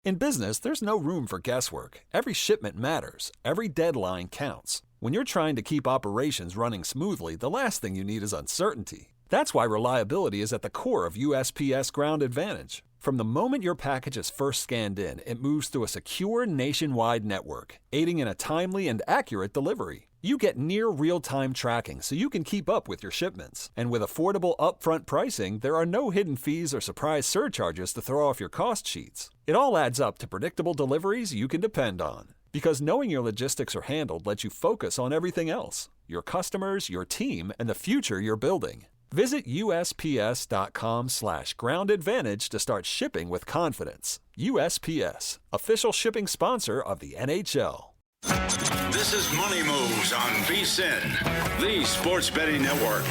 In business, there's no room for guesswork. Every shipment matters. Every deadline counts. When you're trying to keep operations running smoothly, the last thing you need is uncertainty. That's why reliability is at the core of USPS Ground Advantage. From the moment your package is first scanned in, it moves through a secure nationwide network, aiding in a timely and accurate delivery. You get near real-time tracking so you can keep up with your shipments. And with affordable upfront pricing, there are no hidden fees or surprise surcharges to throw off your cost sheets. It all adds up to predictable deliveries you can depend on. Because knowing your logistics are handled lets you focus on everything else: your customers, your team, and the future you're building. Visit USPS.com/Ground Advantage to start shipping with confidence. USPS, official shipping sponsor of the NHL. This is Money Moves on VSiN, the Sports Betting Network.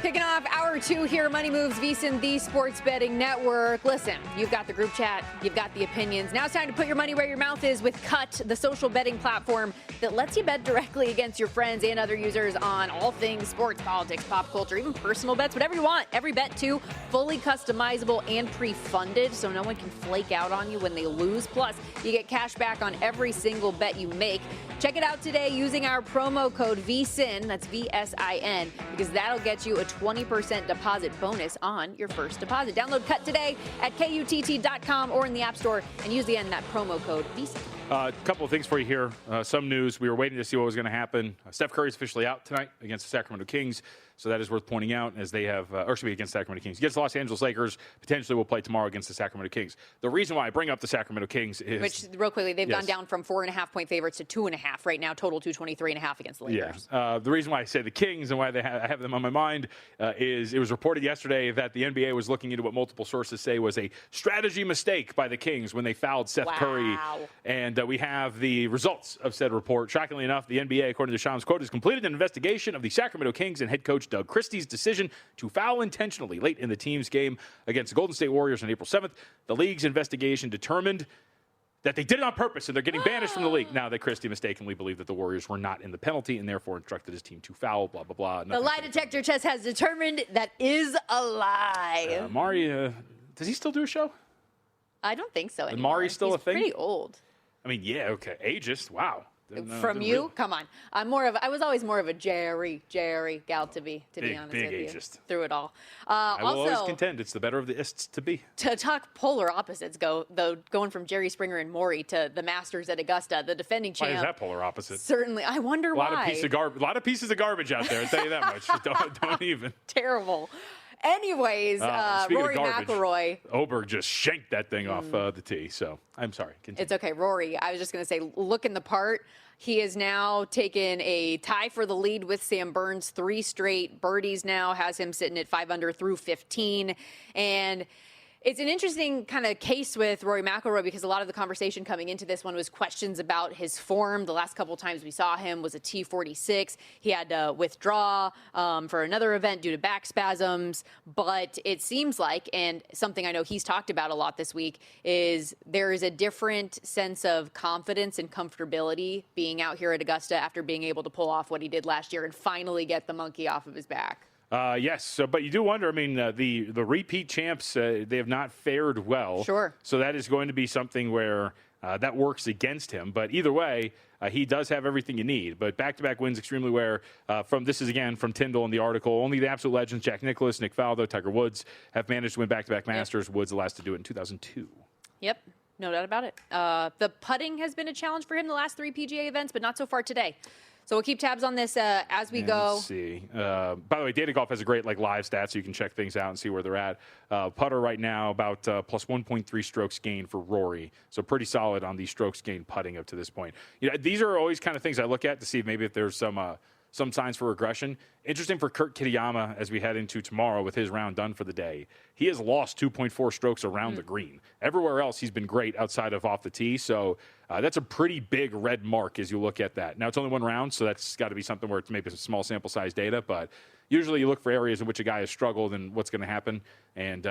Kicking off hour two here, Money Moves, VSiN, the Sports Betting Network. Listen, you've got the group chat, you've got the opinions. Now it's time to put your money where your mouth is with Cut, the social betting platform that lets you bet directly against your friends and other users on all things sports, politics, pop culture, even personal bets, whatever you want. Every bet, too, fully customizable and pre-funded, so no one can flake out on you when they lose. Plus, you get cash back on every single bet you make. Check it out today using our promo code VSIN, that's VSIN, because that'll get you a 20% deposit bonus on your first deposit. Download Cut today at KUTT.com or in the App Store and use that promo code VSIN. A couple of things for you here. Some news. We were waiting to see what was going to happen. Steph Curry is officially out tonight against the Sacramento Kings. So that is worth pointing out, as they have, against the Sacramento Kings. Against the Los Angeles Lakers, potentially will play tomorrow against the Sacramento Kings. The reason why I bring up the Sacramento Kings is... Which, real quickly, they've gone down from 4.5-point favorites to 2.5 right now, total 223.5 against the Lakers. Yeah. The reason why I say the Kings and why I have them on my mind is it was reported yesterday that the NBA was looking into what multiple sources say was a strategy mistake by the Kings when they fouled Seth Curry. And we have the results of said report. Shockingly enough, the NBA, according to Shams' quote, has completed an investigation of the Sacramento Kings and head coach Doug Christie's decision to foul intentionally late in the team's game against the Golden State Warriors on April 7th. The league's investigation determined that they did it on purpose, and they're getting banished from the league. Now that Christie mistakenly believed that the Warriors were not in the penalty and therefore instructed his team to foul, blah, blah, blah. The lie detector test has determined that is a lie. Mari, does he still do a show? I don't think so anymore. Mari's still a thing? Pretty old. I mean, yeah, okay. Ageist, wow. From you? Really. Come on. I was always more of a Jerry gal to be honest with you. Ageist. Through it all. I will always contend it's the better of the ists to be. To talk polar opposites going from Jerry Springer and Maury to the Masters at Augusta, the defending champ. Why is that polar opposite? Certainly. I wonder why. A lot of pieces of garbage out there, I'll tell you that much. don't even. Terrible. Anyways, Rory McIlroy. Oberg just shanked that thing off the tee, so I'm sorry. Continue. It's okay. Rory, I was just going to say, looking the part. He has now taken a tie for the lead with Sam Burns, 3 straight birdies now, has him sitting at 5 under through 15. And it's an interesting kind of case with Rory McIlroy because a lot of the conversation coming into this one was questions about his form. The last couple of times we saw him was a T46. He had to withdraw for another event due to back spasms. But it seems like, and something I know he's talked about a lot this week, is there is a different sense of confidence and comfortability being out here at Augusta after being able to pull off what he did last year and finally get the monkey off of his back. Yes. So, but you do wonder, I mean, the repeat champs, they have not fared well. Sure. So that is going to be something where that works against him. But either way, he does have everything you need. But back-to-back wins extremely rare. This is, again, from Tyndall in the article. Only the absolute legends, Jack Nicklaus, Nick Faldo, Tiger Woods, have managed to win back-to-back Masters. Yep. Woods the last to do it in 2002. Yep. No doubt about it. The putting has been a challenge for him the last 3 PGA events, but not so far today. So we'll keep tabs on this as we go. Let's see. By the way, Data Golf has a great live stats, so you can check things out and see where they're at. Putter right now about plus 1.3 strokes gained for Rory, so pretty solid on the strokes gained putting up to this point. These are always kind of things I look at to see maybe if there's some signs for regression. Interesting for Kurt Kitayama as we head into tomorrow with his round done for the day. He has lost 2.4 strokes around the green. Everywhere else, he's been great outside of off the tee. So that's a pretty big red mark as you look at that. Now, it's only one round, so that's got to be something where it's maybe some small sample size data. But usually you look for areas in which a guy has struggled and what's going to happen. And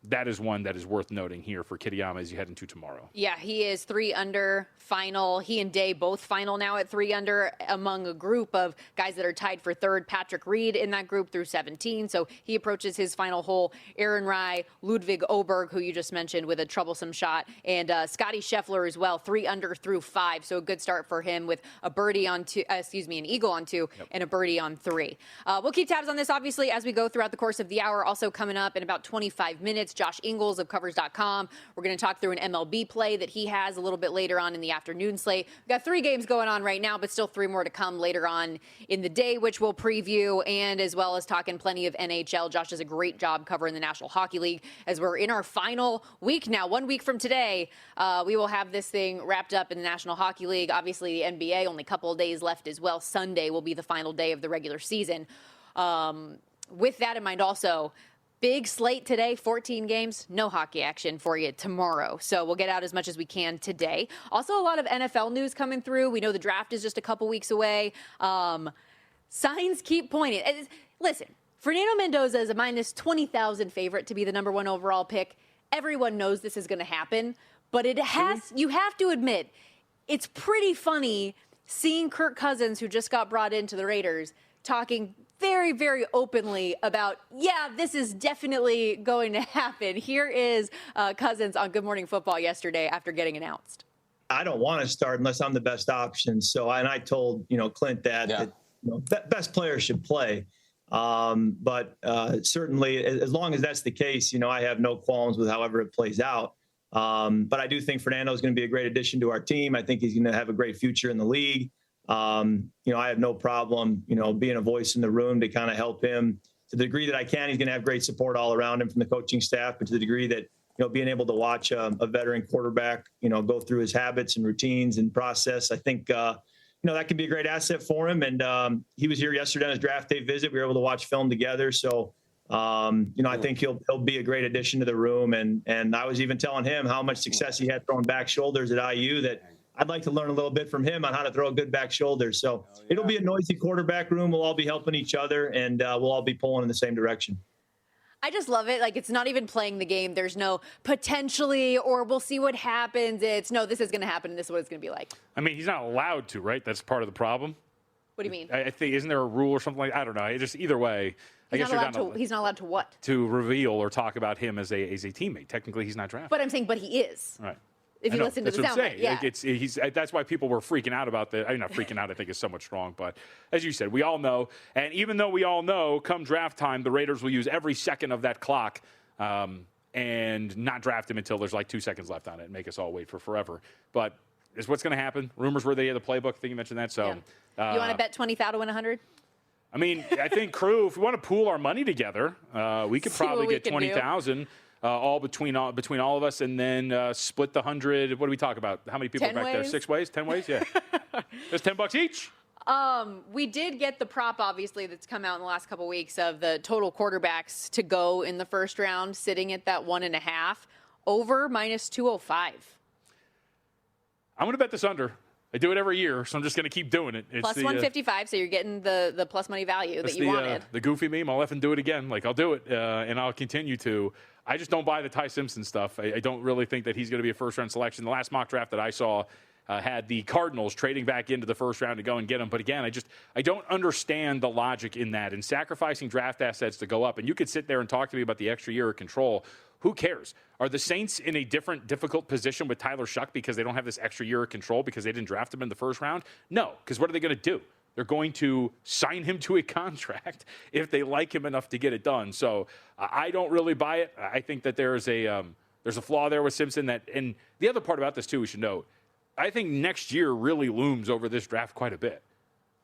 that is one that is worth noting here for Kitayama as you head into tomorrow. Yeah, he is 3 under final. He and Day both final now at 3 under among a group of guys that are tied for third. Patrick Reed in that group through 17. So he approaches his final hole. Aaron Rai, Ludwig Oberg, who you just mentioned with a troublesome shot, and Scotty Scheffler as well, 3 under through 5. So a good start for him with a birdie on 2, an eagle on 2, and a birdie on 3. We'll keep tabs on this, obviously, as we go throughout the course of the hour. Also coming up in about 25 minutes, Josh Inglis of Covers.com. We're going to talk through an MLB play that he has a little bit later on in the afternoon slate. We've got 3 games going on right now, but still 3 more to come later on in the day, which we'll preview, and as well as talking plenty of NHL. Josh does a great job covering the National Hockey League as we're in our final week now. 1 week from today, we will have this thing wrapped up in the National Hockey League. Obviously, the NBA, only a couple of days left as well. Sunday will be the final day of the regular season. With that in mind also, big slate today, 14 games, no hockey action for you tomorrow. So we'll get out as much as we can today. Also, a lot of NFL news coming through. We know the draft is just a couple weeks away. Signs keep pointing. Listen, Fernando Mendoza is a minus 20,000 favorite to be the number 1 overall pick. Everyone knows this is going to happen, but you have to admit, it's pretty funny seeing Kirk Cousins, who just got brought into the Raiders, talking very, very openly about, this is definitely going to happen. Here is Cousins on Good Morning Football yesterday after getting announced. I don't want to start unless I'm the best option. So, and I told, Clint that best players should play. But certainly, as long as that's the case, I have no qualms with however it plays out. But I do think Fernando is going to be a great addition to our team. I think he's going to have a great future in the league. I have no problem, being a voice in the room to kind of help him to the degree that I can. He's going to have great support all around him from the coaching staff, but to the degree that, being able to watch a veteran quarterback, go through his habits and routines and process, I think, that can be a great asset for him. And he was here yesterday on his draft day visit. We were able to watch film together. So, I think he'll be a great addition to the room. And I was even telling him how much success he had throwing back shoulders at IU that I'd like to learn a little bit from him on how to throw a good back shoulder. So it'll be a noisy quarterback room. We'll all be helping each other, and we'll all be pulling in the same direction. I just love it. Like, it's not even playing the game. There's no potentially, or we'll see what happens. It's no, this is going to happen, and this is what it's going to be like. I mean, he's not allowed to, right? That's part of the problem. What do you mean? I think, isn't there a rule or something like, I don't know. It just either way. He's not allowed to what? To reveal or talk about him as a teammate. Technically, he's not drafted. But I'm saying, but he is. Right. If you listen to the sound, yeah. That's why people were freaking out about that. Not freaking out, I think is somewhat strong. But as you said, we all know. And even though we all know, come draft time, the Raiders will use every second of that clock and not draft him until there's like 2 seconds left on it and make us all wait for forever. But is what's going to happen. Rumors were they had the playbook. I think you mentioned that. So you want to bet 20,000 to win 100? I mean, I think, crew, if we want to pool our money together, we could probably get 20,000. All between all of us, and then split the 100. What do we talk about? How many people are back there? 6 ways? 10 ways? Yeah. There's $10 each. We did get the prop, obviously, that's come out in the last couple weeks of the total quarterbacks to go in the first round, sitting at that 1.5, over minus 205. I'm going to bet this under. I do it every year, so I'm just going to keep doing it. It's plus 155, so you're getting the plus money value that you wanted. The goofy meme, I'll effing do it again. Like, I'll do it, and I'll continue to. I just don't buy the Ty Simpson stuff. I don't really think that he's going to be a first-round selection. The last mock draft that I saw had the Cardinals trading back into the first round to go and get him. But again, I don't understand the logic in that and sacrificing draft assets to go up. And you could sit there and talk to me about the extra year of control. Who cares? Are the Saints in a different, difficult position with Tyler Shuck because they don't have this extra year of control because they didn't draft him in the first round? No, because what are they going to do? They're going to sign him to a contract if they like him enough to get it done. So I don't really buy it. I think that there's a flaw there with Simpson. And the other part about this, too, we should note, I think next year really looms over this draft quite a bit.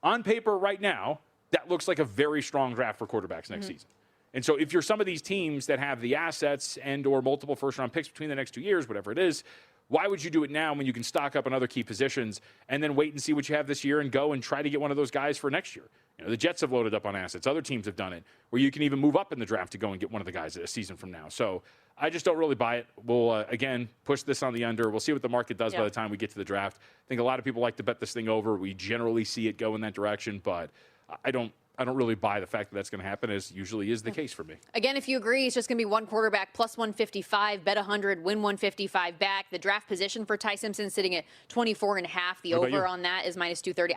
On paper right now, that looks like a very strong draft for quarterbacks next season. And so if you're some of these teams that have the assets and or multiple first-round picks between the next 2 years, whatever it is, why would you do it now when you can stock up on other key positions and then wait and see what you have this year and go and try to get one of those guys for next year? The Jets have loaded up on assets. Other teams have done it, where you can even move up in the draft to go and get one of the guys a season from now. So I just don't really buy it. We'll, again, push this on the under. We'll see what the market does by the time we get to the draft. I think a lot of people like to bet this thing over. We generally see it go in that direction, but I don't I don't really buy the fact that that's going to happen, as usually is the case for me. Again, if you agree, it's just going to be one quarterback plus 155, bet 100, win 155 back. The draft position for Ty Simpson sitting at 24.5. The over on that is minus 230.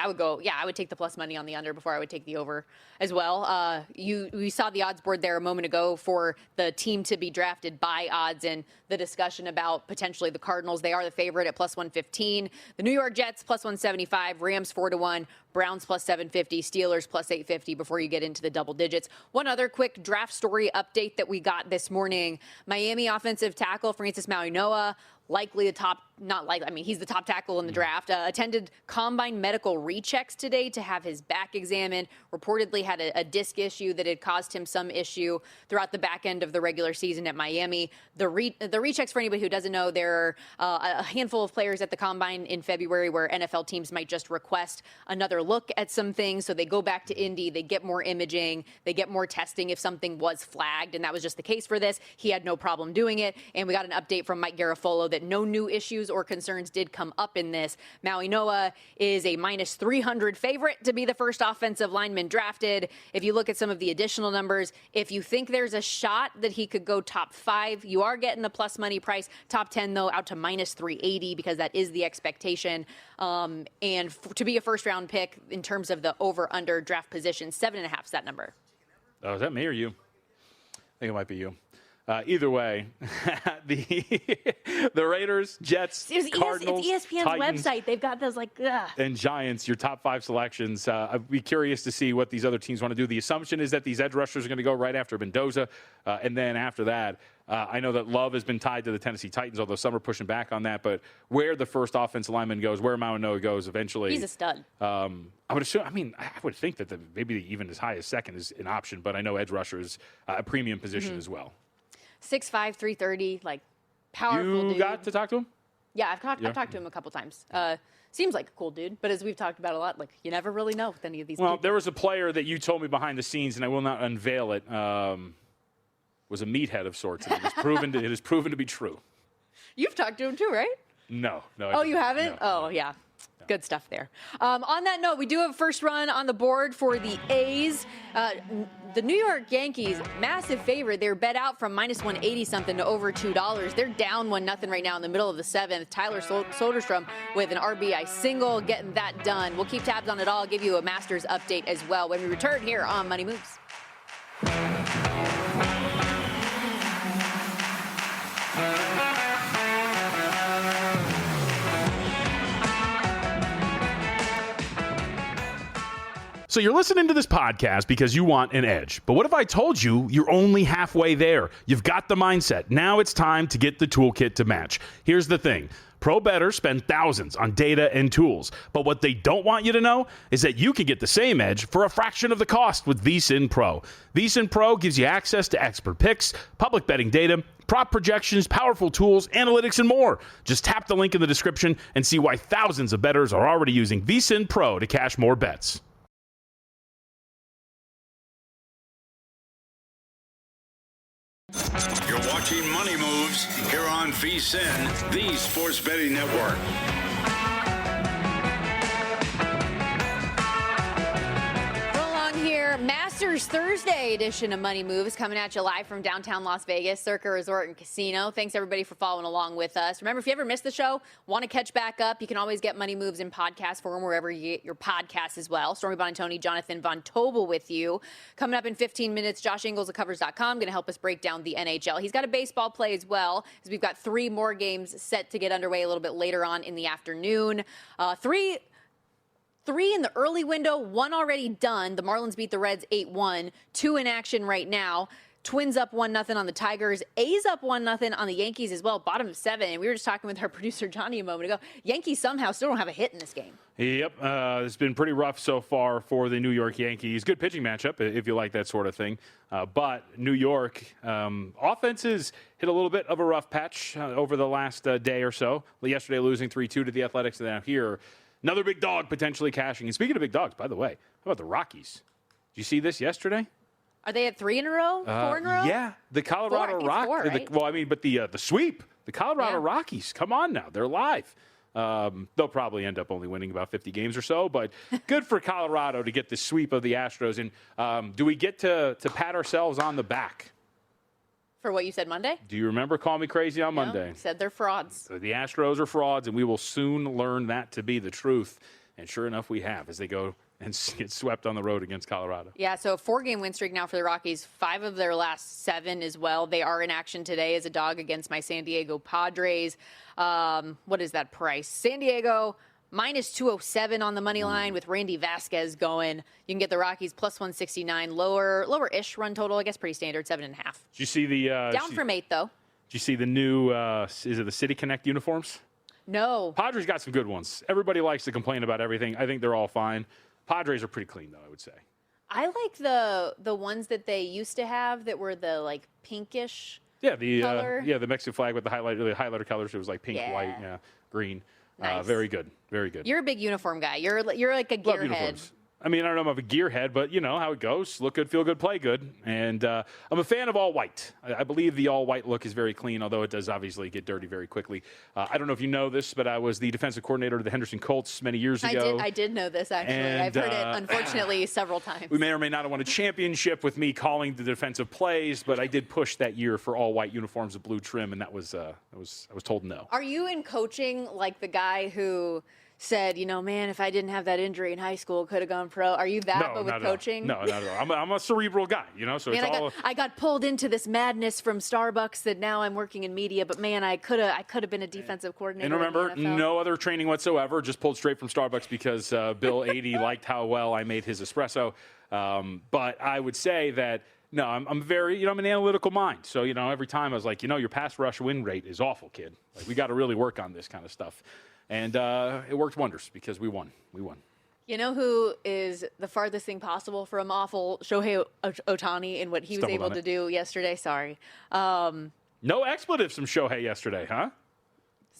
I would take the plus money on the under before I would take the over as well. We saw the odds board there a moment ago for the team to be drafted by odds and the discussion about potentially the Cardinals. They are the favorite at plus 115. The New York Jets plus 175, Rams 4-1, Browns plus 750, Steelers plus 850 before you get into the double digits. One other quick draft story update that we got this morning. Miami offensive tackle Francis Mauigoa, likely the top, not likely, I mean, he's the top tackle in the draft, attended combine medical rechecks today to have his back examined, reportedly had a disc issue that had caused him some issue throughout the back end of the regular season at Miami. The rechecks, for anybody who doesn't know, there are a handful of players at the combine in February where NFL teams might just request another look at some things. So they go back to Indy, they get more imaging, they get more testing if something was flagged. And that was just the case for this. He had no problem doing it. And we got an update from Mike Garafolo that no new issues or concerns did come up in this. Mauigoa is a minus 300 favorite to be the first offensive lineman drafted. If you look at some of the additional numbers, if you think there's a shot that he could go top 5, you are getting the plus money price. Top 10, though, out to minus 380 because that is the expectation. To be a first-round pick in terms of the over-under draft position, 7.5 is that number. Oh, is that me or you? I think it might be you. Either way, the Raiders, Jets, Cardinals, it's ESPN's Titans, website. They've got those and Giants, your top 5 selections. I'd be curious to see what these other teams want to do. The assumption is that these edge rushers are going to go right after Mendoza. And then after that, I know that Love has been tied to the Tennessee Titans, although some are pushing back on that. But where the first offensive lineman goes, where Mauigoa goes eventually. He's a stud. I would assume, I would think that maybe even as high as second is an option. But I know edge rusher is a premium position as well. 6'5", 330, powerful dude. You got to talk to him? Yeah, I've talked to him a couple times. Seems like a cool dude, but as we've talked about a lot, you never really know with any of these people. There was a player that you told me behind the scenes, and I will not unveil it, was a meathead of sorts, and it has proven to be true. You've talked to him too, right? No. Oh, you haven't? No. Oh, yeah. Good stuff there. On that note, we do have a first run on the board for the A's. The New York Yankees, massive favorite. They're bet out from minus 180-something to over $2. They're down 1-0 right now in the middle of the 7th. Tyler Soderstrom with an RBI single, getting that done. We'll keep tabs on it all, give you a Masters update as well when we return here on Money Moves. So you're listening to this podcast because you want an edge. But what if I told you you're only halfway there? You've got the mindset. Now it's time to get the toolkit to match. Here's the thing. Pro bettors spend thousands on data and tools. But what they don't want you to know is that you can get the same edge for a fraction of the cost with VSiN Pro. VSiN Pro gives you access to expert picks, public betting data, prop projections, powerful tools, analytics, and more. Just tap the link in the description and see why thousands of bettors are already using VSiN Pro to cash more bets. You're watching Money Moves here on VSiN, the Sports Betting Network. Masters Thursday edition of Money Moves coming at you live from downtown Las Vegas, Circa Resort and Casino. Thanks, everybody, for following along with us. Remember, if you ever missed the show, want to catch back up, you can always get Money Moves in podcast form wherever you get your podcasts as well. Stormy, Buonantony, Jonathan Von Tobel with you. Coming up in 15 minutes, Josh Inglis of Covers.com going to help us break down the NHL. He's got a baseball play as well, as we've got 3 more games set to get underway a little bit later on in the afternoon. Three in the early window, 1 already done. The Marlins beat the Reds 8-1. 2 in action right now. Twins up 1-0 on the Tigers. A's up 1-0 on the Yankees as well, bottom of 7. And we were just talking with our producer, Johnny, a moment ago. Yankees somehow still don't have a hit in this game. Yep. It's been pretty rough so far for the New York Yankees. Good pitching matchup, if you like that sort of thing. But New York offenses hit a little bit of a rough patch over the last day or so. Yesterday losing 3-2 to the Athletics, and now here another big dog potentially cashing. And speaking of big dogs, by the way, how about the Rockies? Did you see this yesterday? Are they at 3 in a row? 4 in a row? Yeah, the Colorado Rockies. Right? The sweep. The Colorado Rockies. Come on now, they're live. They'll probably end up only winning about 50 games or so, but good for Colorado to get the sweep of the Astros. And do we get to pat ourselves on the back? For what you said Monday? Do you remember Call Me Crazy on Monday? Said they're frauds. The Astros are frauds, and we will soon learn that to be the truth. And sure enough, we have, as they go and get swept on the road against Colorado. Yeah, so a 4-game win streak now for the Rockies, 5 of their last 7 as well. They are in action today as a dog against my San Diego Padres. What is that price? San Diego minus 207 on the money line with Randy Vasquez going. You can get the Rockies plus 169, lower-ish run total. I guess pretty standard, 7.5. Did you see the down from 8 though? Did you see the new? Is it the City Connect uniforms? No. Padres got some good ones. Everybody likes to complain about everything. I think they're all fine. Padres are pretty clean, though, I would say. I like the ones that they used to have that were the like pinkish. Yeah, the color. The Mexican flag with the highlighter colors. It was like pink, white, green. Nice. Very good, very good. You're a big uniform guy. You're like a Love gearhead. uniforms. I mean, I don't know if I'm a gearhead, but you know how it goes. Look good, feel good, play good. And I'm a fan of all white. I believe the all white look is very clean, although it does obviously get dirty very quickly. I don't know if you know this, but I was the defensive coordinator of the Henderson Colts many years ago. I did know this, actually. And, I've heard it, unfortunately, several times. We may or may not have won a championship with me calling the defensive plays, but I did push that year for all white uniforms with blue trim, and I was told no. Are you in coaching like the guy who said, man, if I didn't have that injury in high school, could have gone pro? Are you that, but with coaching? No, not at all. I'm a cerebral guy, so man, it's all... I got pulled into this madness from Starbucks that now I'm working in media, but man, I could have been a defensive coordinator. And remember, in the NFL. no other training whatsoever, just pulled straight from Starbucks because Bill 80 liked how well I made his espresso. But I would say that, no, I'm very, I'm an analytical mind. So, every time I was like, your pass rush win rate is awful, kid. Like, we got to really work on this kind of stuff. And it worked wonders because we won. We won. You know who is the farthest thing possible from awful? Shohei Ohtani in what he was able to do yesterday. Sorry. No expletives from Shohei yesterday, huh?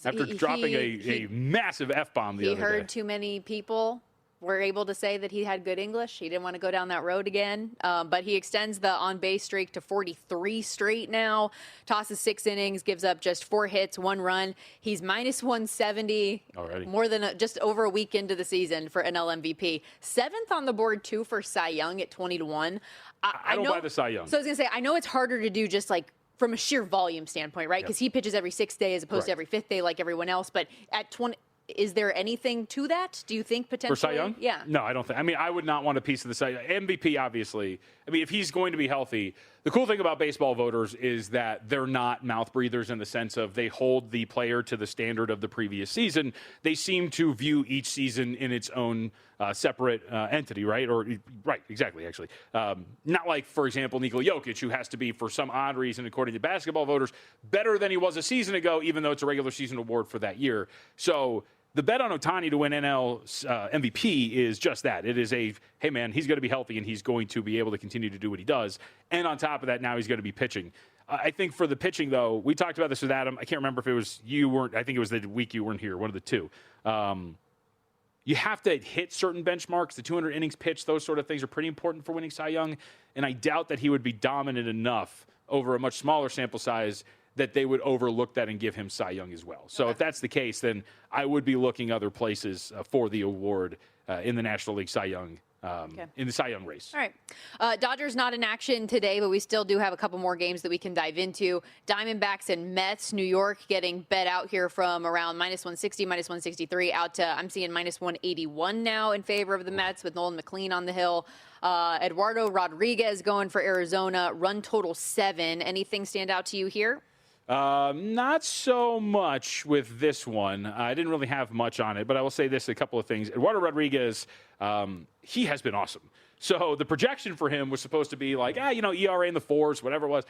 After dropping a massive F-bomb the other day. He heard too many people were able to say that he had good English. He didn't want to go down that road again. But he extends the on-base streak to 43 straight now. Tosses 6 innings, gives up just 4 hits, 1 run. He's minus 170. Already. More than just over a week into the season for NL MVP. 7th on the board, too, for Cy Young at 20-1. I don't buy the Cy Young. So I was going to say, I know it's harder to do just like from a sheer volume standpoint, right? Because he pitches every 6th day as opposed to every 5th day like everyone else. But at 20... Is there anything to that? Do you think potentially? For Cy Young? Yeah. No, I don't think. I mean, I would not want a piece of the Cy Young. MVP, obviously. I mean, if he's going to be healthy, the cool thing about baseball voters is that they're not mouth breathers in the sense of they hold the player to the standard of the previous season. They seem to view each season in its own separate entity, right? Right, exactly, actually. Not like, for example, Nikola Jokic, who has to be, for some odd reason, according to basketball voters, better than he was a season ago, even though it's a regular season award for that year. So the bet on Ohtani to win NL MVP is just that. It is hey, man, he's going to be healthy and he's going to be able to continue to do what he does. And on top of that, now he's going to be pitching. I think for the pitching, though, we talked about this with Adam. I can't remember if it was you weren't. I think it was the week you weren't here, one of the two. You have to hit certain benchmarks. The 200 innings pitched, those sort of things are pretty important for winning Cy Young. And I doubt that he would be dominant enough over a much smaller sample size that they would overlook that and give him Cy Young as well. So if that's the case, then I would be looking other places for the award in the National League Cy Young, in the Cy Young race. All right. Dodgers not in action today, but we still do have a couple more games that we can dive into. Diamondbacks and Mets, New York getting bet out here from around minus 160, minus 163 out to, I'm seeing minus 181 now in favor of the Mets with Nolan McLean on the hill. Eduardo Rodriguez going for Arizona, run total 7. Anything stand out to you here? Not so much with this one. I didn't really have much on it, but I will say this, a couple of things. Eduardo Rodriguez, he has been awesome. So the projection for him was supposed to be like, ERA in the 4s, whatever it was.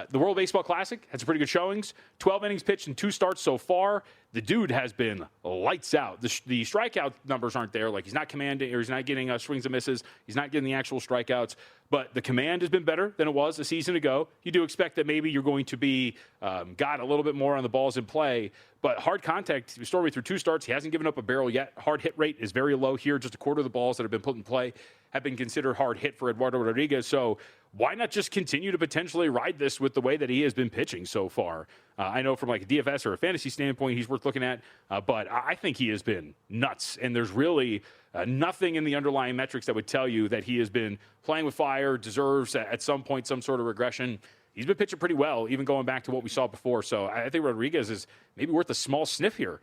The World Baseball Classic had some pretty good showings. 12 innings pitched and 2 starts so far. The dude has been lights out. The strikeout numbers aren't there. Like, he's not commanding, or he's not getting swings and misses. He's not getting the actual strikeouts. But the command has been better than it was a season ago. You do expect that maybe you're going to be got a little bit more on the balls in play. But hard contact, Stormy through 2 starts, he hasn't given up a barrel yet. Hard hit rate is very low here. Just a quarter of the balls that have been put in play have been considered hard hit for Eduardo Rodriguez. So why not just continue to potentially ride this with the way that he has been pitching so far? I know from like a DFS or a fantasy standpoint, he's worth looking at, but I think he has been nuts. And there's really nothing in the underlying metrics that would tell you that he has been playing with fire, deserves at some point some sort of regression. He's been pitching pretty well, even going back to what we saw before. So I think Rodriguez is maybe worth a small sniff here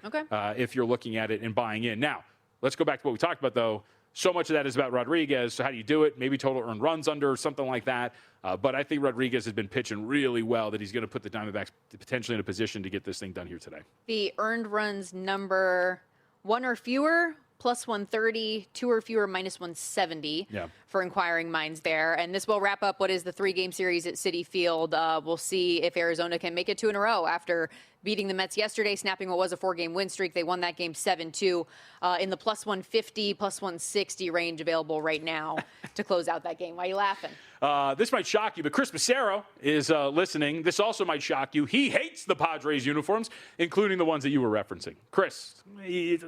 if you're looking at it and buying in. Now, let's go back to what we talked about, though. So much of that is about Rodriguez. So how do you do it? Maybe total earned runs under, something like that. But I think Rodriguez has been pitching really well that he's going to put the Diamondbacks potentially in a position to get this thing done here today. The earned runs number 1 or fewer, plus 130, 2 or fewer, minus 170 for inquiring minds there. And this will wrap up what is the 3-game series at Citi Field. We'll see if Arizona can make it 2 in a row after beating the Mets yesterday, snapping what was a 4-game win streak. They won that game 7-2 in the plus 150, plus 160 range available right now to close out that game. Why are you laughing? This might shock you, but Chris Massaro is listening. This also might shock you. He hates the Padres uniforms, including the ones that you were referencing. Chris,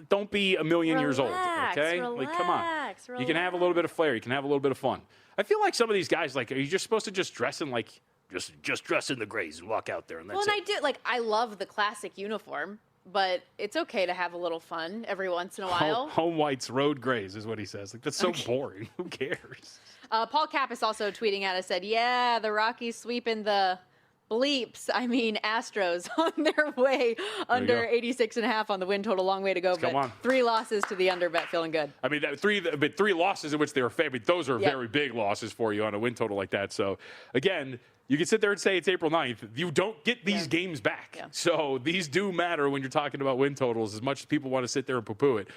don't be a million years old, okay? Like, come on. You can have a little bit of flair. You can have a little bit of fun. I feel like some of these guys, like, are you just supposed to just dress in, like, just dress in the grays and walk out there and that's it? Well, and I do. Like, I love the classic uniform, but it's okay to have a little fun every once in a while. Home whites, road grays is what he says. Like, that's so boring. Who cares? Paul Kappas also tweeting at us, said, yeah, the Rockies sweeping the Astros on their way under 86.5 on the win total. Long way to go, but 3 losses to the under bet, feeling good. I mean, three losses in which they were favored. Those are very big losses for you on a win total like that. So, again, you can sit there and say it's April 9th. You don't get these games back. Yeah. So these do matter when you're talking about win totals, as much as people want to sit there and poo-poo it.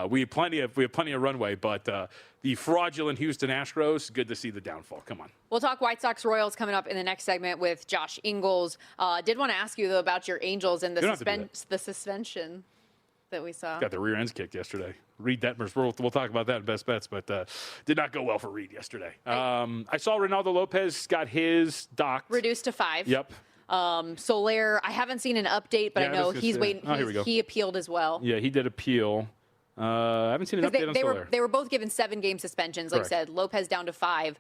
We have plenty of runway, but the fraudulent Houston Astros, good to see the downfall. Come on. We'll talk White Sox Royals coming up in the next segment with Josh Inglis. Did want to ask you, though, about your Angels and the suspension that we saw. Got their rear ends kicked yesterday. Reed Detmers, we'll talk about that in Best Bets, but did not go well for Reed yesterday. I saw Ronaldo Lopez got his docked. Reduced to 5. Yep. Soler, I haven't seen an update, but I know he's waiting. He appealed as well. Yeah, he did appeal. I haven't seen an update on Soler. They were both given 7-game suspensions, like I said. Lopez down to 5.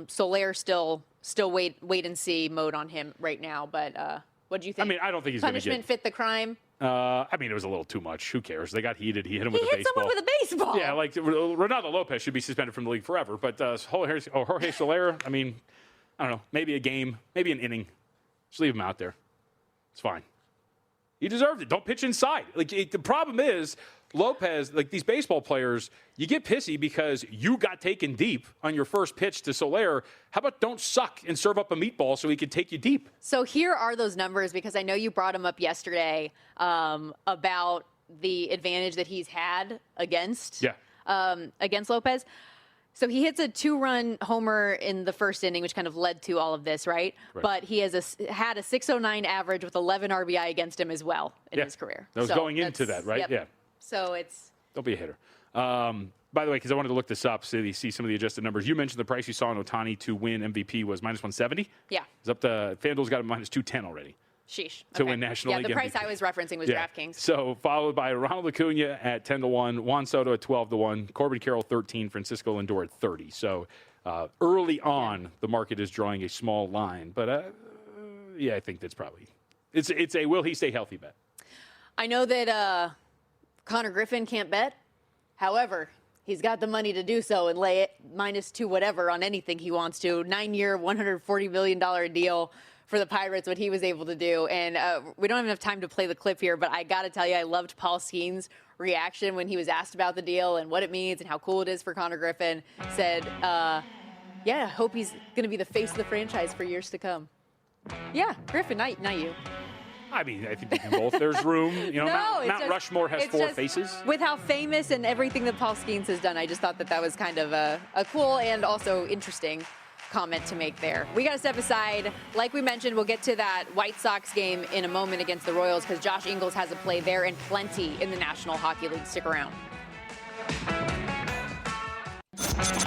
Soler still wait and see mode on him right now. But what do you think? I mean, I don't think he's going to get punishment fit the crime. I mean, it was a little too much. Who cares? They got heated. He hit him with a baseball. He hit someone with a baseball. Yeah, like Ronaldo Lopez should be suspended from the league forever. But Jorge Soler, I mean, I don't know, maybe a game, maybe an inning. Just leave him out there. It's fine. He deserved it. Don't pitch inside. Like, the problem is, Lopez, like these baseball players, you get pissy because you got taken deep on your first pitch to Soler. How about don't suck and serve up a meatball so he can take you deep? So here are those numbers, because I know you brought them up yesterday about the advantage that he's had against Lopez. So he hits a 2-run homer in the first inning, which kind of led to all of this, right? But he has had a 609 average with 11 RBI against him as well in his career. That was going into that, right? Yep. Yeah. So it's... Don't be a hitter. By the way, because I wanted to look this up so you see some of the adjusted numbers. You mentioned the price you saw on Ohtani to win MVP was minus 170? Yeah. It's up to... FanDuel's got a minus 210 already. Sheesh. To win National League Yeah, the MVP. price I was referencing was DraftKings. So followed by Ronald Acuna at 10-1, Juan Soto at 12-1, Corbin Carroll 13, Francisco Lindor at 30. So early on, the market is drawing a small line. But I think that's probably it's a will he stay healthy bet. I know that Connor Griffin can't bet. However, he's got the money to do so and lay it -2 whatever on anything he wants to. 9-year, $140 million deal for the Pirates, what he was able to do. And we don't have enough time to play the clip here, but I got to tell you, I loved Paul Skeen's reaction when he was asked about the deal and what it means and how cool it is for Connor Griffin. Said, I hope he's going to be the face of the franchise for years to come. Yeah, Griffin, not you. I mean, I think we can both. There's room. You know, Mount Rushmore has 4 faces. With how famous and everything that Paul Skeens has done, I just thought that was kind of a cool and also interesting comment to make there. We got to step aside. Like we mentioned, we'll get to that White Sox game in a moment against the Royals because Josh Inglis has a play there and plenty in the National Hockey League. Stick around.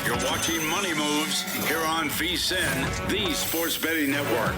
You're watching Money Moves here on VSiN, the Sports Betting Network.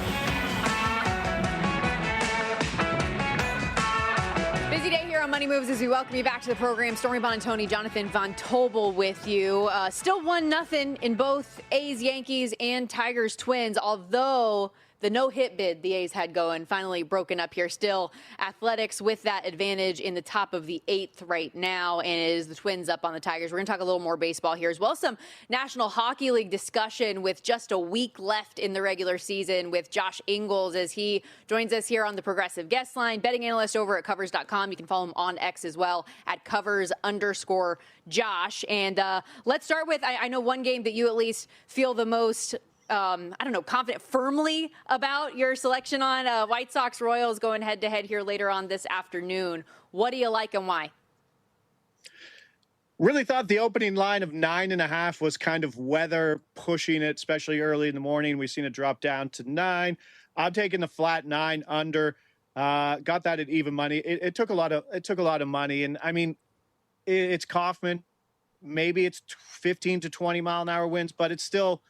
Busy day here on on Money Moves as we welcome you back to the program. Stormy, Buonantony, Jonathan Von Tobel with you. Still 1-0 in both A's, Yankees, and Tigers, Twins, although the no-hit bid the A's had going finally broken up here. Still, Athletics with that advantage in the top of the 8th right now, and it is the Twins up on the Tigers. We're going to talk a little more baseball here as well. Some National Hockey League discussion with just a week left in the regular season with Josh Inglis as he joins us here on the Progressive Guest Line. Betting analyst over at Covers.com. You can follow him on X as well at Covers_Josh. And let's start with, I know one game that you at least feel the most confident firmly about your selection on White Sox Royals going head to head here later on this afternoon. What do you like and why? Really thought the opening line of 9.5 was kind of weather pushing it, especially early in the morning. We've seen it drop down to 9. I'm taking the flat 9 under. Got that at even money. It took a lot of money, and I mean, it's Kaufman. Maybe it's 15 to 20 mile an hour winds, but it's still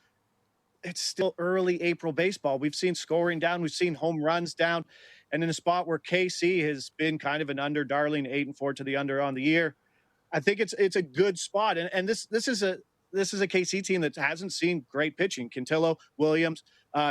early April baseball. We've seen scoring down. We've seen home runs down. And in a spot where KC has been kind of an under darling, 8-4 to the under on the year, I think it's a good spot. And this is a KC team that hasn't seen great pitching. Quintillo, Williams,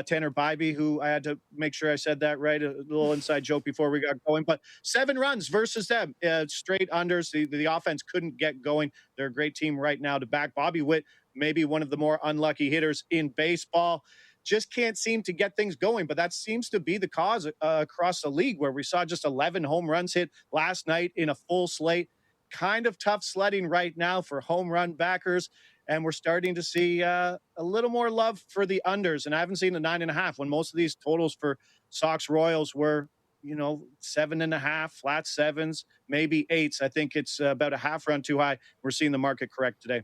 Tanner Bybee, who I had to make sure I said that right, a little inside joke before we got going. But 7 runs versus them, straight unders. The offense couldn't get going. They're a great team right now to back. Bobby Witt, maybe one of the more unlucky hitters in baseball, just can't seem to get things going. But that seems to be the cause across the league, where we saw just 11 home runs hit last night in a full slate. Kind of tough sledding right now for home run backers. And we're starting to see a little more love for the unders. And I haven't seen the 9.5 when most of these totals for Sox Royals were, 7.5, flat 7s, maybe 8s. I think it's about a half run too high. We're seeing the market correct today.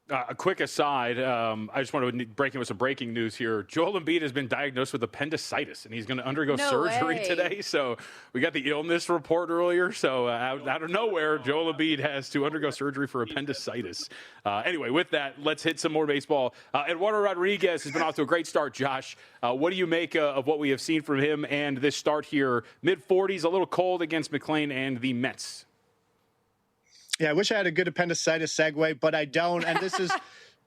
A quick aside, I just want to break in with some breaking news here. Joel Embiid has been diagnosed with appendicitis, and he's going to undergo surgery today. So we got the illness report earlier. So out of nowhere, Joel Embiid has to undergo surgery for appendicitis. Anyway, with that, let's hit some more baseball. Eduardo Rodriguez has been off to a great start, Josh. What do you make of what we have seen from him and this start here? Mid-40s, a little cold against McLean and the Mets. Yeah, I wish I had a good appendicitis segue, but I don't. And this is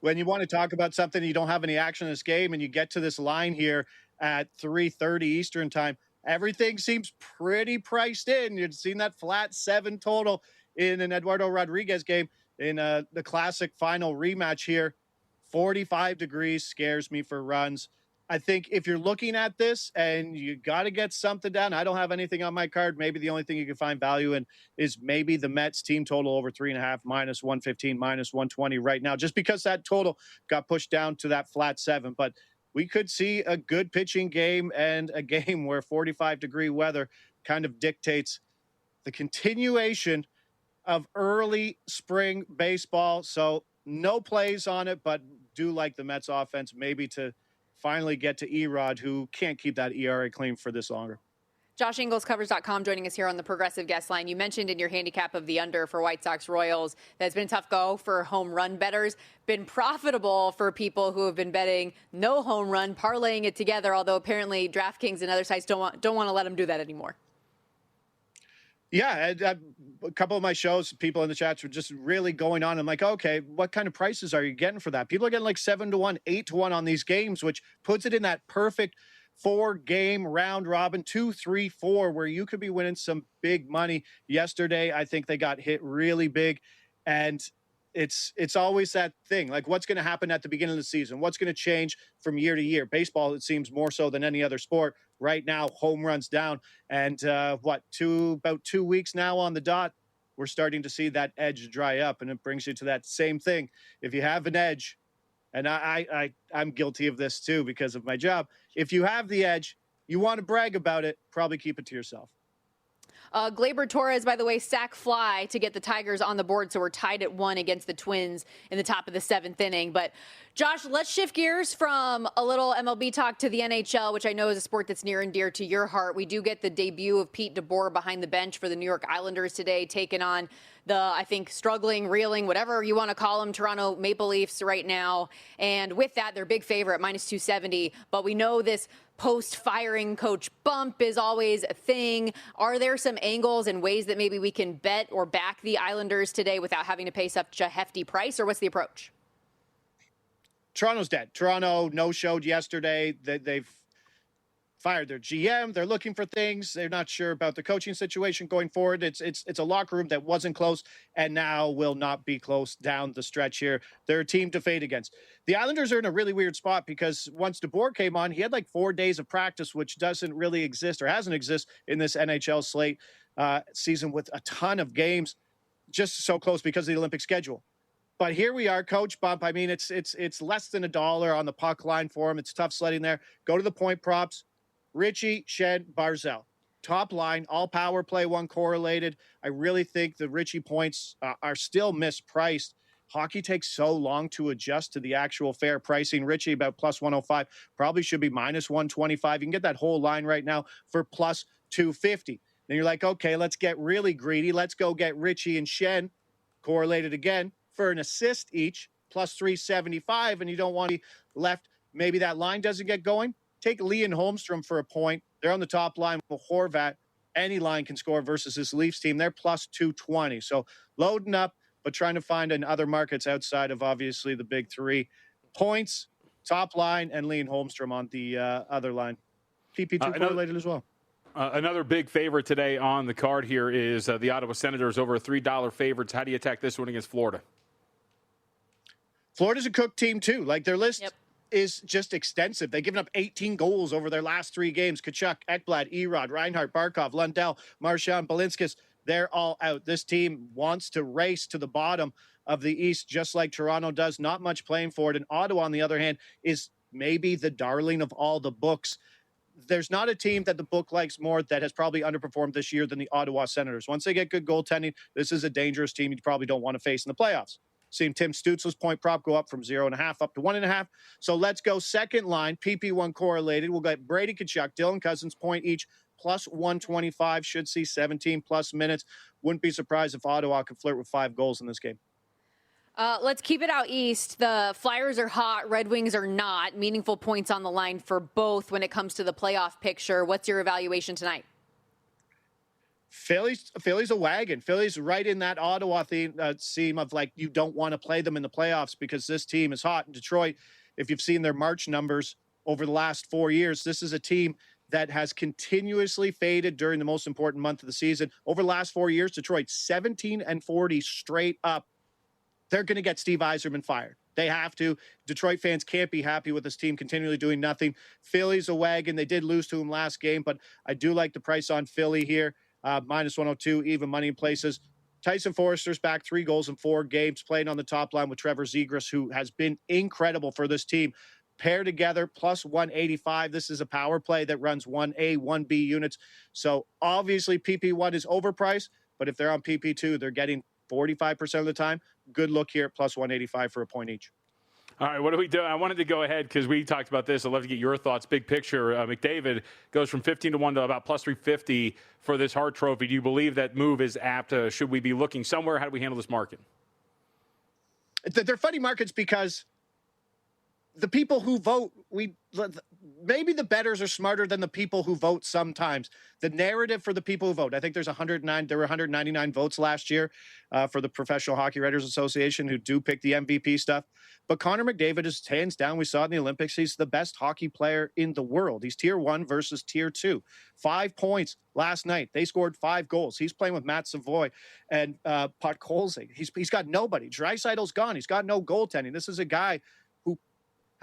when you want to talk about something, you don't have any action in this game, and you get to this line here at 3:30 Eastern time. Everything seems pretty priced in. You've seen that flat 7 total in an Eduardo Rodriguez game in the classic final rematch here. 45 degrees scares me for runs. I think if you're looking at this and you got to get something down, I don't have anything on my card. Maybe the only thing you can find value in is maybe the Mets team total over 3.5, minus 115, minus 120 right now, just because that total got pushed down to that flat 7. But we could see a good pitching game and a game where 45-degree weather kind of dictates the continuation of early spring baseball. So no plays on it, but do like the Mets offense maybe to finally get to Erod, who can't keep that ERA clean for this longer. Josh Inglis, Covers.com, joining us here on the Progressive Guest Line. You mentioned in your handicap of the under for White Sox Royals that it's been a tough go for home run bettors, been profitable for people who have been betting no home run, parlaying it together, although apparently DraftKings and other sites don't want to let them do that anymore. Yeah, a couple of my shows, people in the chats were just really going on. I'm like, okay, what kind of prices are you getting for that? People are getting like 7-1, 8-1 on these games, which puts it in that perfect 4-game round robin, 2, 3, 4, where you could be winning some big money. Yesterday, I think they got hit really big, and it's always that thing, like what's going to happen at the beginning of the season? What's going to change from year to year? Baseball, it seems more so than any other sport. Right now, home runs down. And about 2 weeks now on the dot, we're starting to see that edge dry up. And it brings you to that same thing. If you have an edge, and I'm guilty of this too because of my job, if you have the edge, you want to brag about it, probably keep it to yourself. Gleyber Torres, by the way, sack fly to get the Tigers on the board, so we're tied at 1 against the Twins in the top of the 7th inning. But, Josh, let's shift gears from a little MLB talk to the NHL, which I know is a sport that's near and dear to your heart. We do get the debut of Pete DeBoer behind the bench for the New York Islanders today, taking on I think, struggling, reeling, whatever you want to call them, Toronto Maple Leafs right now. And with that, they're big favorite, minus 270. But we know this post-firing coach bump is always a thing. Are there some angles and ways that maybe we can bet or back the Islanders today without having to pay such a hefty price, or what's the approach? Toronto's dead. Toronto no-showed yesterday. They've fired their GM. They're looking for things. They're not sure about the coaching situation going forward. It's a locker room that wasn't close and now will not be close down the stretch here. They're a team to fade against. The Islanders are in a really weird spot because once DeBoer came on, he had like 4 days of practice, which doesn't really exist or hasn't exist in this NHL slate season with a ton of games, just so close because of the Olympic schedule. But here we are, coach bump. I mean, it's less than $1 on the puck line for him. It's tough sledding there. Go to the point props. Ritchie, Shen, Barzell. Top line, all power play one correlated. I really think the Ritchie points are still mispriced. Hockey takes so long to adjust to the actual fair pricing. Ritchie about plus 105, probably should be minus 125. You can get that whole line right now for plus 250. Then you're like, okay, let's get really greedy. Let's go get Ritchie and Shen correlated again for an assist each, plus 375, and you don't want to be left. Maybe that line doesn't get going. Take Lee and Holmstrom for a point. They're on the top line with Horvat. Any line can score versus this Leafs team. They're plus 220. So loading up, but trying to find in other markets outside of obviously the big three. Points, top line, and Lee and Holmstrom on the other line. PP2 correlated as well. Another big favorite today on the card here is the Ottawa Senators, over $3 favorites. How do you attack this one against Florida? Florida's a cooked team too. Like their list is just extensive. They've given up 18 goals over their last 3 games. Kachuk, Ekblad, Erod, Reinhart, Barkov, Lundell, Marchand, Balinskis, they're all out. This team wants to race to the bottom of the East just like Toronto does. Not much playing for it. And Ottawa, on the other hand, is maybe the darling of all the books. There's not a team that the book likes more that has probably underperformed this year than the Ottawa Senators. Once they get good goaltending, this is a dangerous team you probably don't want to face in the playoffs. Seen Tim Stutzle's point prop go up from 0.5 up to 1.5. So let's go second line, PP1 correlated. We'll get Brady Tkachuk, Dylan Cousins, point each, plus 125. Should see 17-plus minutes. Wouldn't be surprised if Ottawa could flirt with 5 goals in this game. Let's keep it out east. The Flyers are hot. Red Wings are not. Meaningful points on the line for both when it comes to the playoff picture. What's your evaluation tonight? Philly's a wagon. Philly's right in that Ottawa theme of like you don't want to play them in the playoffs because this team is hot. In Detroit, if you've seen their March numbers over the last 4 years, this is a team that has continuously faded during the most important month of the season. Over the last 4 years, Detroit 17-40 straight up. They're going to get Steve Yzerman fired. They have to. Detroit fans can't be happy with this team continually doing nothing. Philly's a wagon. They did lose to him last game, but I do like the price on Philly here. Minus 102, even money in places. Tyson Forrester's back 3 goals in 4 games, playing on the top line with Trevor Zegras, who has been incredible for this team. Pair together, plus 185. This is a power play that runs 1A, 1B units. So obviously PP1 is overpriced, but if they're on PP2, they're getting 45% of the time. Good look here at plus 185 for a point each. All right, what do we do? I wanted to go ahead because we talked about this. I'd love to get your thoughts. Big picture, McDavid goes from 15-1 to about plus 350 for this Hart Trophy. Do you believe that move is apt? Should we be looking somewhere? How do we handle this market? They're funny markets because the people who vote, maybe the bettors are smarter than the people who vote sometimes. The narrative for the people who vote, I think there were 199 votes last year for the Professional Hockey Writers Association who do pick the MVP stuff. But Connor McDavid is hands down. We saw it in the Olympics. He's the best hockey player in the world. He's tier 1 versus tier 2. 5 points last night. They scored 5 goals. He's playing with Matt Savoy and Podkolzig. He's got nobody. Draisaitl's gone. He's got no goaltending. This is a guy who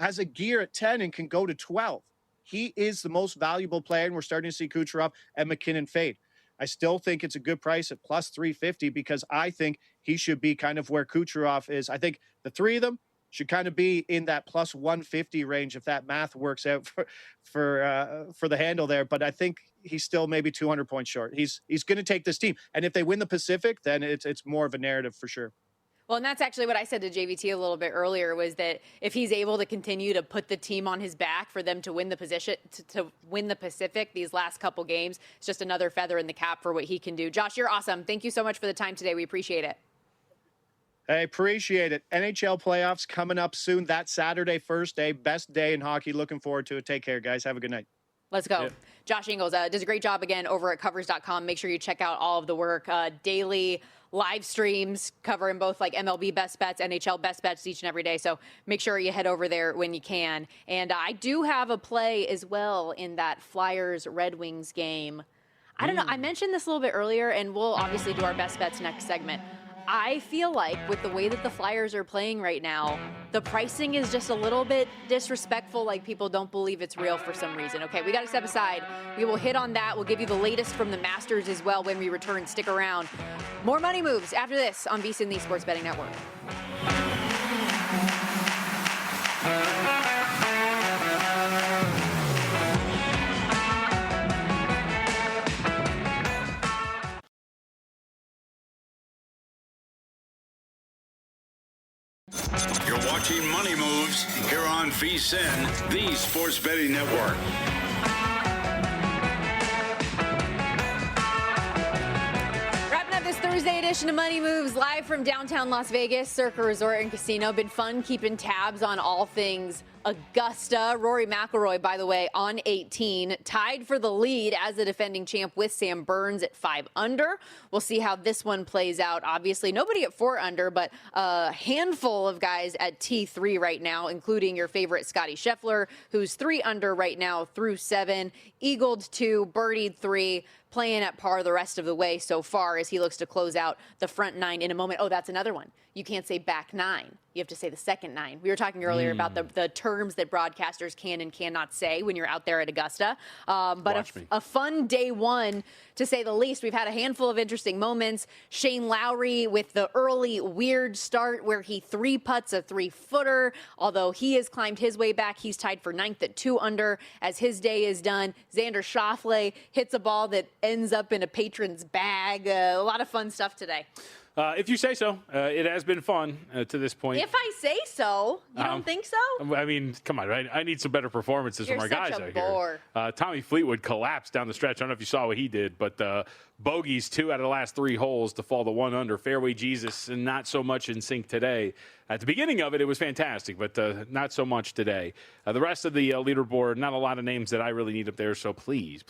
has a gear at 10 and can go to 12. He is the most valuable player, and we're starting to see Kucherov and McKinnon fade. I still think it's a good price at plus 350 because I think he should be kind of where Kucherov is. I think the 3 of them should kind of be in that plus 150 range if that math works out for the handle there. But I think he's still maybe 200 points short. He's going to take this team. And if they win the Pacific, then it's more of a narrative for sure. Well, and that's actually what I said to JVT a little bit earlier, was that if he's able to continue to put the team on his back for them to win the position, to win the Pacific these last couple games, it's just another feather in the cap for what he can do. Josh, you're awesome. Thank you so much for the time today. We appreciate it. Hey, appreciate it. NHL playoffs coming up soon. That Saturday, first day, best day in hockey. Looking forward to it. Take care, guys. Have a good night. Let's go. Yep. Josh Inglis does a great job again over at covers.com. Make sure you check out all of the work, daily live streams covering both like MLB best bets, NHL best bets each and every day. So make sure you head over there when you can. And I do have a play as well in that Flyers Red Wings game. I don't know. I mentioned this a little bit earlier, and we'll obviously do our best bets next segment. I feel like with the way that the Flyers are playing right now, the pricing is just a little bit disrespectful, like people don't believe it's real for some reason. Okay, we got to step aside. We will hit on that. We'll give you the latest from the Masters as well when we return. Stick around. More Money Moves after this on VSiN, the Sports Betting Network. You're watching Money Moves here on VSiN, the Sports Betting Network. Wrapping up this Thursday edition of Money Moves live from downtown Las Vegas, Circa Resort and Casino. Been fun keeping tabs on all things Augusta. Rory McIlroy, by the way, on 18, tied for the lead as the defending champ with Sam Burns at 5 under. We'll see how this one plays out. Obviously, nobody at 4 under, but a handful of guys at T3 right now, including your favorite Scotty Scheffler, who's 3 under right now through 7, eagled 2, birdied 3, playing at par the rest of the way so far as he looks to close out the front 9 in a moment. Oh, that's another one. You can't say back 9. You have to say the second 9. We were talking earlier about the terms that broadcasters can and cannot say when you're out there at Augusta. But a fun day one, to say the least. We've had a handful of interesting moments. Shane Lowry with the early weird start where he 3-putts a 3-footer. Although he has climbed his way back, he's tied for 9th at 2 under as his day is done. Xander Schauffele hits a ball that ends up in a patron's bag. A lot of fun stuff today. If you say so. It has been fun to this point. If I say so. You don't think so? I mean, come on. I need some better performances from our guys out bore. here. Tommy Fleetwood collapsed down the stretch. I don't know if you saw what he did, but bogeys 2 out of the last 3 holes to fall to 1 under. Fairway Jesus, and not so much in sync today. At the beginning of it, it was fantastic, but not so much today. The rest of the leaderboard, not a lot of names that I really need up there, so please,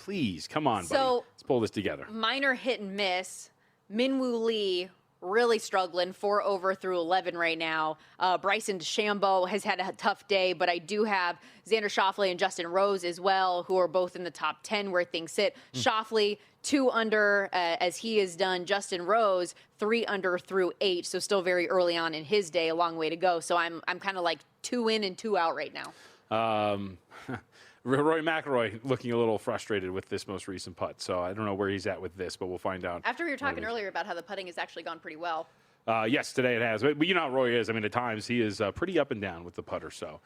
come on, buddy. Let's pull this together. Minor hit and miss. Minwoo Lee really struggling, 4 over through 11 right now. Bryson DeChambeau has had a tough day, but I do have Xander Schauffele and Justin Rose as well, who are both in the top 10 where things sit. Schauffele, 2 under as he has done. Justin Rose, 3 under through 8, so still very early on in his day, a long way to go. So I'm kind of like 2 in and 2 out right now. Rory McIlroy looking a little frustrated with this most recent putt, so I don't know where he's at with this, but we'll find out. After we were talking earlier about how the putting has actually gone pretty well. Yes, today it has. But you know how Rory is. I mean, at times he is pretty up and down with the putter, so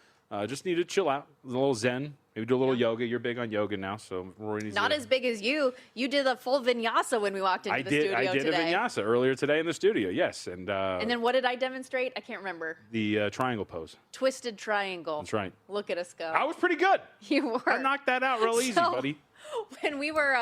just need to chill out, a little zen, maybe do a little yoga. You're big on yoga now, so Rory needs Not as big as you. You did a full vinyasa when we walked into the studio today. I did a vinyasa earlier today in the studio, yes. And then what did I demonstrate? I can't remember. The triangle pose. Twisted triangle. That's right. Look at us go. I was pretty good. You were. I knocked that out real easy, buddy. When we were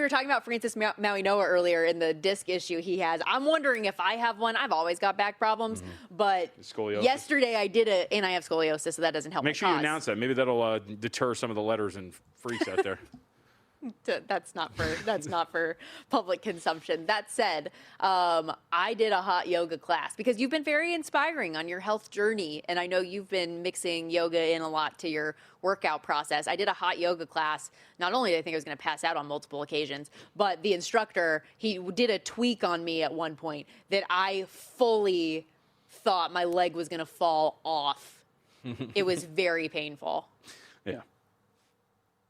talking about Francis Mauinoa earlier in the disc issue he has, I'm wondering if I have one. I've always got back problems, but scoliosis. Yesterday I did it, and I have scoliosis, so that doesn't help. Make sure you announce that. Maybe that'll deter some of the letters and freaks out there. That's not for public consumption. That said, I did a hot yoga class because you've been very inspiring on your health journey, and I know you've been mixing yoga in a lot to your workout process. I did a hot yoga class. Not only did I think I was going to pass out on multiple occasions, but the instructor, he did a tweak on me at one point that I fully thought my leg was going to fall off. It was very painful. Yeah.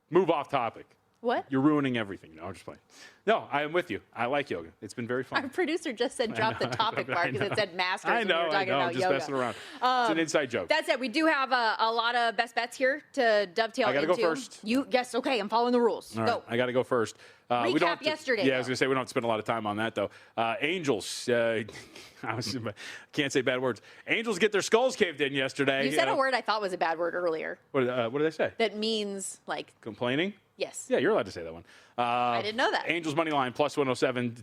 Move off topic. What? You're ruining everything. No, I'm just playing. No, I am with you. I like yoga. It's been very fun. Our producer just said drop the topic bar because it said Masters I when we were talking about I'm just yoga. messing around. It's an inside joke. That said, we do have a lot of best bets here to dovetail into. I got to go first. Yes, okay, I'm following the rules. All Go. right, I got to go first. Recap yesterday. Yeah, I was going to say we don't have to spend a lot of time on that, though. Angels. Can't say bad words. Angels get their skulls caved in yesterday. You said a word I thought was a bad word earlier. What did I say? That means, like... Complaining? Yes. Yeah, you're allowed to say that one. I didn't know that. Angels money line plus 107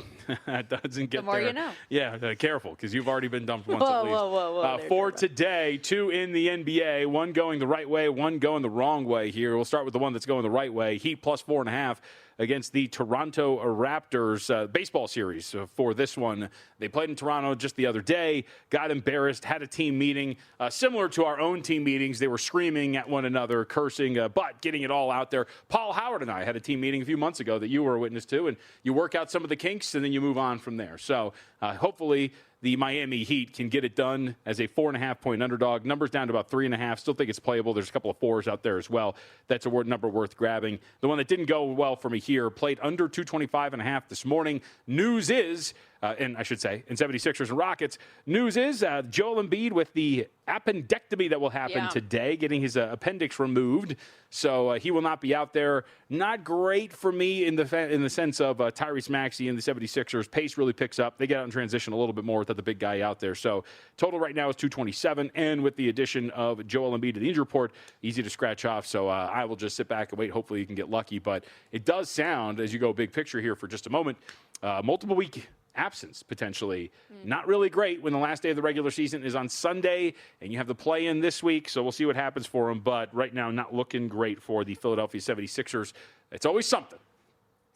doesn't get the more there. You know. Yeah, careful because you've already been dumped once at least. Whoa. For today, 2 in the NBA, one going the right way, one going the wrong way here. We'll start with the one that's going the right way. Heat plus 4.5 against the Toronto Raptors baseball series. For this one, they played in Toronto just the other day, got embarrassed, had a team meeting similar to our own team meetings. They were screaming at one another, cursing, but getting it all out there. Paul Howard and I had a team meeting a few months ago that you were a witness to, and you work out some of the kinks and then you move on from there. So hopefully the Miami Heat can get it done as a 4.5-point underdog. Numbers down to about 3.5. Still think it's playable. There's a couple of 4s out there as well. That's a number worth grabbing. The one that didn't go well for me here, played under 225.5 this morning. News is, and I should say, in 76ers and Rockets, news is Joel Embiid with the appendectomy that will happen today, getting his appendix removed. So he will not be out there. Not great for me in the sense of Tyrese Maxey and the 76ers. Pace really picks up. They get out in transition a little bit more without the big guy out there. So total right now is 227. And with the addition of Joel Embiid to the injury report, easy to scratch off. So I will just sit back and wait. Hopefully you can get lucky. But it does sound, as you go big picture here for just a moment, multiple week absence potentially. Not really great when the last day of the regular season is on Sunday and you have the play-in this week, so we'll see what happens for them. But right now, not looking great for the Philadelphia 76ers. It's always something.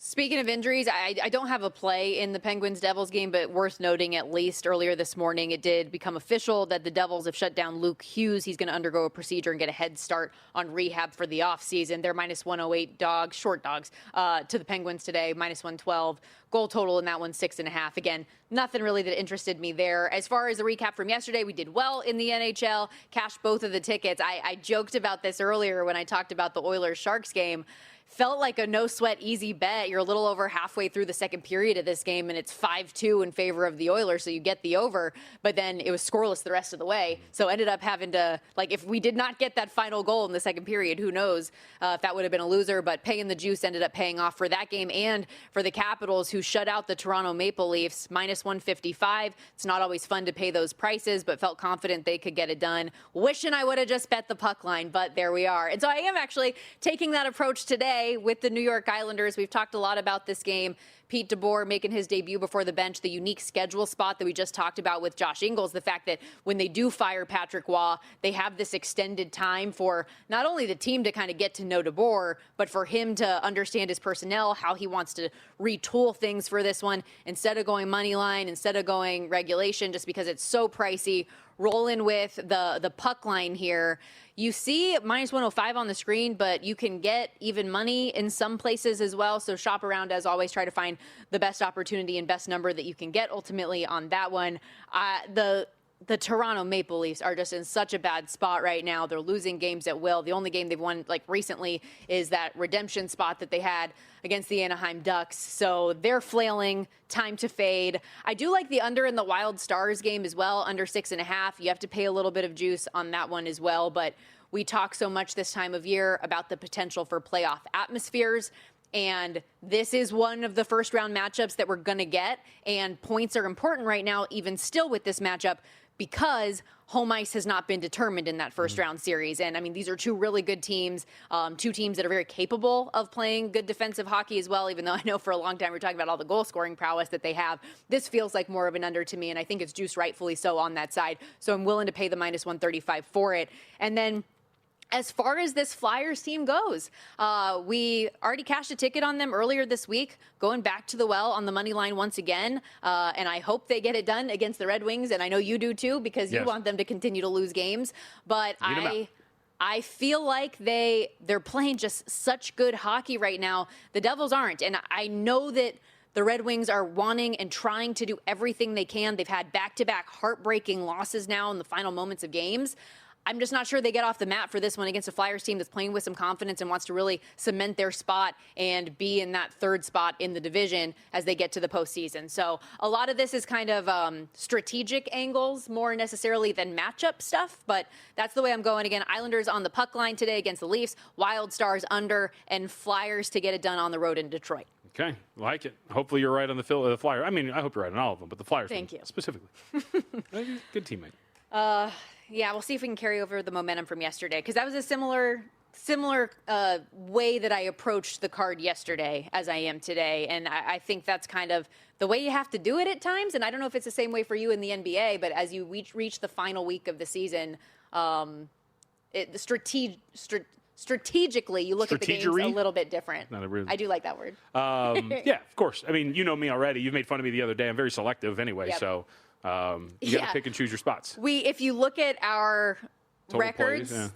Speaking of injuries, I don't have a play in the Penguins-Devils game, but worth noting at least earlier this morning, it did become official that the Devils have shut down Luke Hughes. He's going to undergo a procedure and get a head start on rehab for the offseason. They're minus 108 dogs, short dogs, to the Penguins today, minus 112. Goal total in that one, 6.5. Again, nothing really that interested me there. As far as the recap from yesterday, we did well in the NHL, cashed both of the tickets. I joked about this earlier when I talked about the Oilers-Sharks game. Felt like a no-sweat, easy bet. You're a little over halfway through the second period of this game, and it's 5-2 in favor of the Oilers, so you get the over. But then it was scoreless the rest of the way, so ended up having to, if we did not get that final goal in the second period, who knows if that would have been a loser. But paying the juice ended up paying off for that game and for the Capitals, who shut out the Toronto Maple Leafs, minus 155. It's not always fun to pay those prices, but felt confident they could get it done. Wishing I would have just bet the puck line, but there we are. And so I am actually taking that approach today with the New York Islanders. We've talked a lot about this game. Pete DeBoer making his debut before the bench, the unique schedule spot that we just talked about with Josh Inglis, the fact that when they do fire Patrick Waugh, they have this extended time for not only the team to kind of get to know DeBoer, but for him to understand his personnel, how he wants to retool things for this one. Instead of going money line, instead of going regulation, just because it's so pricey, roll in with the puck line here. You see minus 105 on the screen, but you can get even money in some places as well. So shop around, as always, try to find the best opportunity and best number that you can get ultimately on that one. The Toronto Maple Leafs are just in such a bad spot right now. They're losing games at will. The only game they've won recently is that redemption spot that they had against the Anaheim Ducks. So they're flailing. Time to fade. I do like the under in the Wild Stars game as well, under 6.5. You have to pay a little bit of juice on that one as well. But we talk so much this time of year about the potential for playoff atmospheres. And this is one of the first round matchups that we're going to get. And points are important right now, even still with this matchup, because home ice has not been determined in that first round series. And I mean, these are two really good teams, two teams that are very capable of playing good defensive hockey as well, even though I know for a long time we're talking about all the goal scoring prowess that they have. This feels like more of an under to me, and I think it's juiced rightfully so on that side. So I'm willing to pay the minus 135 for it. And then as far as this Flyers team goes, we already cashed a ticket on them earlier this week, going back to the well on the money line once again. And I hope they get it done against the Red Wings. And I know you do too, because you want them to continue to lose games. But I feel like they're playing just such good hockey right now. The Devils aren't. And I know that the Red Wings are wanting and trying to do everything they can. They've had back-to-back heartbreaking losses now in the final moments of games. I'm just not sure they get off the mat for this one against a Flyers team that's playing with some confidence and wants to really cement their spot and be in that third spot in the division as they get to the postseason. So a lot of this is kind of strategic angles more necessarily than matchup stuff, but that's the way I'm going. Again, Islanders on the puck line today against the Leafs, Wild Stars under, and Flyers to get it done on the road in Detroit. Okay, like it. Hopefully you're right on the Flyer. I mean, I hope you're right on all of them, but the Flyers. Thank you. Specifically. Good teammate. Yeah, we'll see if we can carry over the momentum from yesterday, because that was a similar way that I approached the card yesterday as I am today. And I think that's kind of the way you have to do it at times. And I don't know if it's the same way for you in the NBA, but as you reach the final week of the season, strategically, you look at the games a little bit different. I do like that word. Yeah, of course. I mean, you know me already. You've made fun of me the other day. I'm very selective anyway, so you got to pick and choose your spots. If you look at our Total records plays,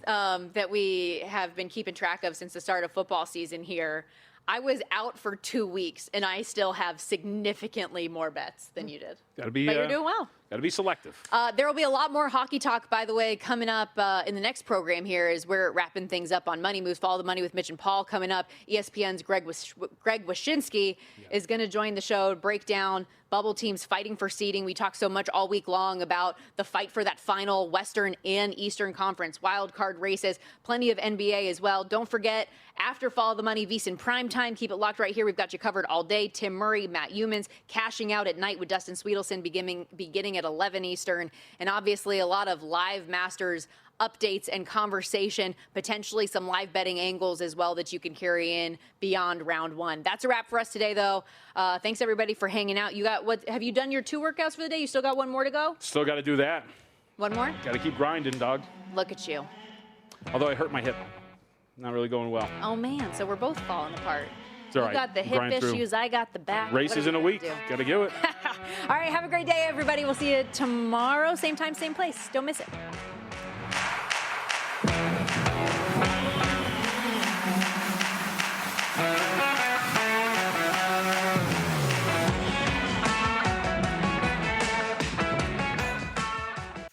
that we have been keeping track of since the start of football season here, I was out for 2 weeks, and I still have significantly more bets than you did. But you're doing well. Got to be selective. There will be a lot more hockey talk, by the way, coming up in the next program here as we're wrapping things up on Money Moves. Follow the Money with Mitch and Paul coming up. ESPN's Greg Wyshynski is going to join the show, break down bubble teams fighting for seeding. We talked so much all week long about the fight for that final Western and Eastern Conference wild card races. Plenty of NBA as well. Don't forget, after Follow the Money, VSiN Primetime. Keep it locked right here. We've got you covered all day. Tim Murray, Matt Humans, cashing out at night with Dustin Sweetelson beginning at 11 Eastern. And obviously a lot of live Masters updates and conversation, potentially some live betting angles as well that you can carry in beyond round one. That's a wrap for us today, though. Thanks, everybody, for hanging out. Have you done your 2 workouts for the day? You still got one more to go? Still got to do that. One more? Got to keep grinding, dog. Look at you. Although I hurt my hip. Not really going well. Oh, man. So we're both falling apart. It's all right. You got the hip issues. I got the back. Races in a week. Got to do it. All right. Have a great day, everybody. We'll see you tomorrow. Same time, same place. Don't miss it.